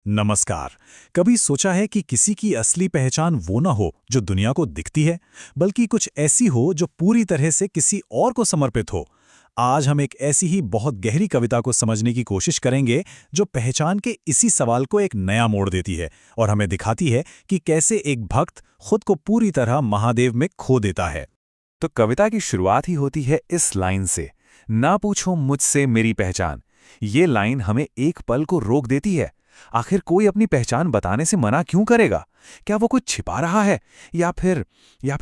नमस्कार। कभी सोचा है कि किसी की असली पहचान वो ना हो जो दुनिया को दिखती है, बल्कि कुछ ऐसी हो जो पूरी तरह से किसी और को समर्पित हो। आज हम एक ऐसी ही बहुत गहरी कविता को समझने की कोशिश करेंगे जो पहचान के इसी सवाल को एक नया मोड़ देती है और हमें दिखाती है कि कैसे एक भक्त खुद को पूरी तरह महादेव में खो देता है। तो कविता की शुरुआत ही होती है इस लाइन से, ना पूछो मुझसे मेरी पहचान। ये लाइन हमें एक पल को रोक देती है। आखिर कोई अपनी पहचान बताने से मना क्यों करेगा? क्या वो कुछ छिपा रहा है, या फिर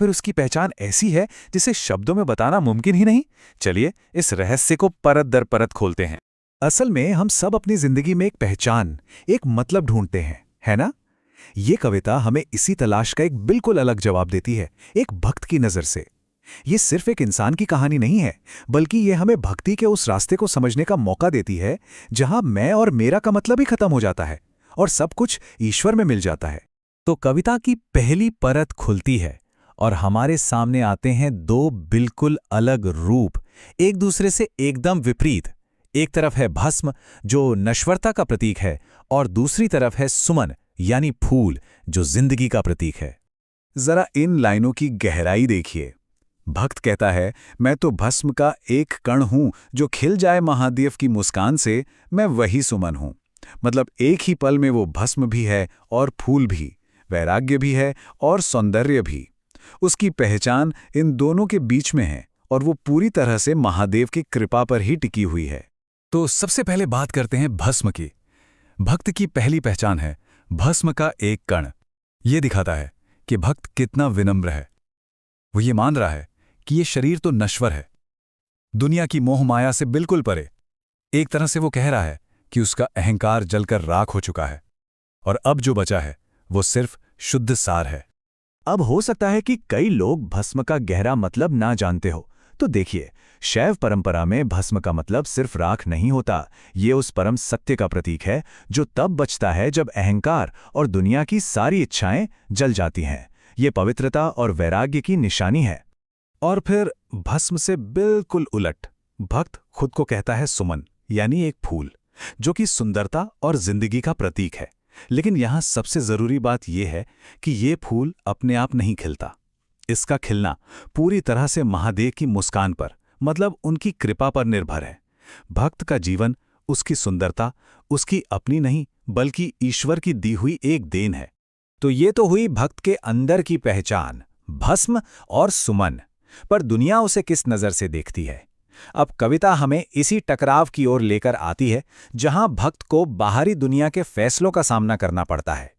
उसकी पहचान ऐसी है जिसे शब्दों में बताना मुमकिन ही नहीं? चलिए इस रहस्य को परत दर परत खोलते हैं। असल में हम सब अपनी जिंदगी में एक पहचान, एक मतलब ढूंढते हैं, है ना? ये कविता हमें इसी तलाश का एक बिल्कुल अलग जवाब देती है, एक भक्त की नज़र से। ये सिर्फ एक इंसान की कहानी नहीं है, बल्कि ये हमें भक्ति के उस रास्ते को समझने का मौका देती है जहां मैं और मेरा का मतलब ही खत्म हो जाता है और सब कुछ ईश्वर में मिल जाता है। तो कविता की पहली परत खुलती है और हमारे सामने आते हैं दो बिल्कुल अलग रूप, एक दूसरे से एकदम विपरीत। एक तरफ है भस्म, जो नश्वरता का प्रतीक है, और दूसरी तरफ है सुमन, यानी फूल, जो जिंदगी का प्रतीक है। जरा इन लाइनों की गहराई देखिए। भक्त कहता है, मैं तो भस्म का एक कण हूं जो खिल जाए महादेव की मुस्कान से, मैं वही सुमन हूं। मतलब एक ही पल में वो भस्म भी है और फूल भी, वैराग्य भी है और सौंदर्य भी। उसकी पहचान इन दोनों के बीच में है और वो पूरी तरह से महादेव की कृपा पर ही टिकी हुई है। तो सबसे पहले बात करते हैं भस्म की। भक्त की पहली पहचान है भस्म का एक कण। ये दिखाता है कि भक्त कितना विनम्र है। वो ये मान रहा है कि ये शरीर तो नश्वर है, दुनिया की मोह माया से बिल्कुल परे। एक तरह से वो कह रहा है कि उसका अहंकार जलकर राख हो चुका है और अब जो बचा है वो सिर्फ शुद्ध सार है। अब हो सकता है कि कई लोग भस्म का गहरा मतलब ना जानते हो, तो देखिए, शैव परंपरा में भस्म का मतलब सिर्फ राख नहीं होता। ये उस परम सत्य का प्रतीक है जो तब बचता है जब अहंकार और दुनिया की सारी इच्छाएं जल जाती हैं। ये पवित्रता और वैराग्य की निशानी है। और फिर भस्म से बिल्कुल उलट, भक्त खुद को कहता है सुमन, यानी एक फूल, जो कि सुंदरता और जिंदगी का प्रतीक है। लेकिन यहां सबसे जरूरी बात यह है कि ये फूल अपने आप नहीं खिलता। इसका खिलना पूरी तरह से महादेव की मुस्कान पर, मतलब उनकी कृपा पर निर्भर है। भक्त का जीवन, उसकी सुंदरता, उसकी अपनी नहीं बल्कि ईश्वर की दी हुई एक देन है। तो ये तो हुई भक्त के अंदर की पहचान, भस्म और सुमन। पर दुनिया उसे किस नज़र से देखती है? अब कविता हमें इसी टकराव की ओर लेकर आती है, जहां भक्त को बाहरी दुनिया के फैसलों का सामना करना पड़ता है।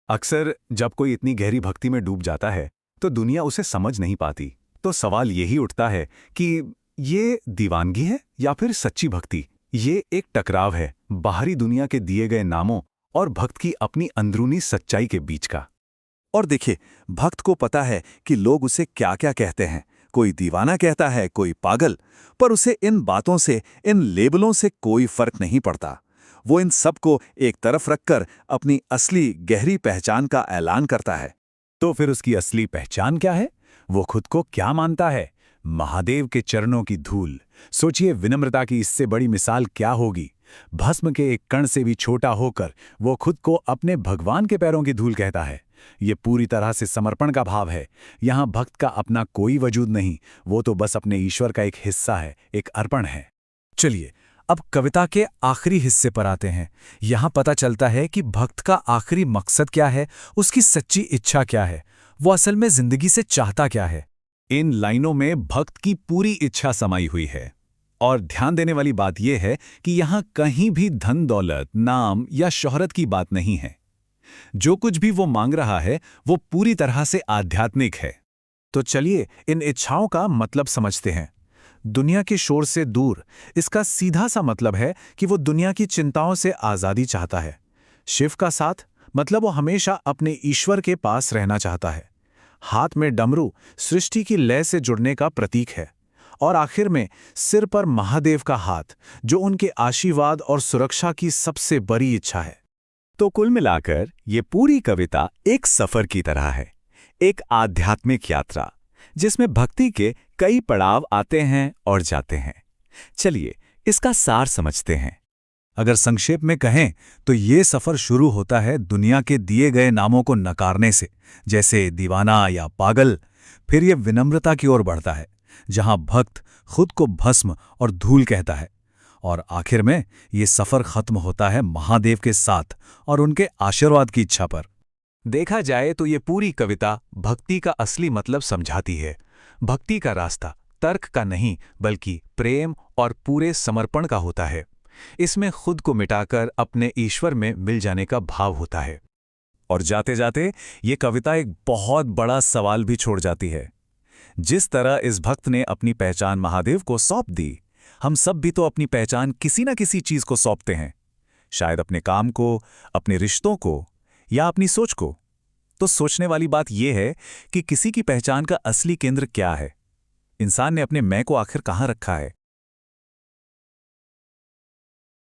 अक्सर जब कोई इतनी गहरी भक्ति में डूब जाता है तो दुनिया उसे समझ नहीं पाती। तो सवाल यही उठता है कि ये दीवानगी है या फिर सच्ची भक्ति? ये एक टकराव है बाहरी दुनिया के दिए गए नामों और भक्त की अपनी अंदरूनी सच्चाई के बीच का। और देखिए, भक्त को पता है कि लोग उसे क्या क्या कहते हैं। कोई दीवाना कहता है, कोई पागल, पर उसे इन बातों से, इन लेबलों से कोई फर्क नहीं पड़ता। वो इन सब को एक तरफ रखकर अपनी असली गहरी पहचान का ऐलान करता है। तो फिर उसकी असली पहचान क्या है? वो खुद को क्या मानता है? महादेव के चरणों की धूल। सोचिए, विनम्रता की इससे बड़ी मिसाल क्या होगी? भस्म के एक कण से भी छोटा होकर वो खुद को अपने भगवान के पैरों की धूल कहता है। ये पूरी तरह से समर्पण का भाव है। यहाँ भक्त का अपना कोई वजूद नहीं, वो तो बस अपने ईश्वर का एक हिस्सा है, एक अर्पण है। चलिए, अब कविता के आखिरी हिस्से पर आते हैं। यहाँ पता चलता है कि भक्त का आखिरी मकसद क्या है, उसकी सच्ची इच्छा क्या है, वो असल में जिंदगी से चाहता क्या है। इन लाइनों में भक्त की पूरी इच्छा समाई हुई है। और ध्यान देने वाली बात यह है कि यहाँ कहीं भी धन दौलत, नाम या शोहरत की बात नहीं है। जो कुछ भी वो मांग रहा है वो पूरी तरह से आध्यात्मिक है। तो चलिए इन इच्छाओं का मतलब समझते हैं। दुनिया के शोर से दूर, इसका सीधा सा मतलब है कि वो दुनिया की चिंताओं से आज़ादी चाहता है। शिव का साथ, मतलब वो हमेशा अपने ईश्वर के पास रहना चाहता है। हाथ में डमरू सृष्टि की लय से जुड़ने का प्रतीक है। और आखिर में सिर पर महादेव का हाथ, जो उनके आशीर्वाद और सुरक्षा की सबसे बड़ी इच्छा है। तो कुल मिलाकर ये पूरी कविता एक सफर की तरह है, एक आध्यात्मिक यात्रा जिसमें भक्ति के कई पड़ाव आते हैं और जाते हैं। चलिए इसका सार समझते हैं। अगर संक्षेप में कहें तो ये सफर शुरू होता है दुनिया के दिए गए नामों को नकारने से, जैसे दीवाना या पागल। फिर ये विनम्रता की ओर बढ़ता है, जहां भक्त खुद को भस्म और धूल कहता है। और आखिर में ये सफर खत्म होता है महादेव के साथ और उनके आशीर्वाद की इच्छा पर। देखा जाए तो ये पूरी कविता भक्ति का असली मतलब समझाती है। भक्ति का रास्ता तर्क का नहीं बल्कि प्रेम और पूरे समर्पण का होता है। इसमें खुद को मिटाकर अपने ईश्वर में मिल जाने का भाव होता है। और जाते जाते ये कविता एक बहुत बड़ा सवाल भी छोड़ जाती है। जिस तरह इस भक्त ने अपनी पहचान महादेव को सौंप दी, हम सब भी तो अपनी पहचान किसी न किसी चीज को सौंपते हैं। शायद अपने काम को, अपने रिश्तों को या अपनी सोच को। तो सोचने वाली बात यह है कि किसी की पहचान का असली केंद्र क्या है? इंसान ने अपने मैं को आखिर कहाँ रखा है?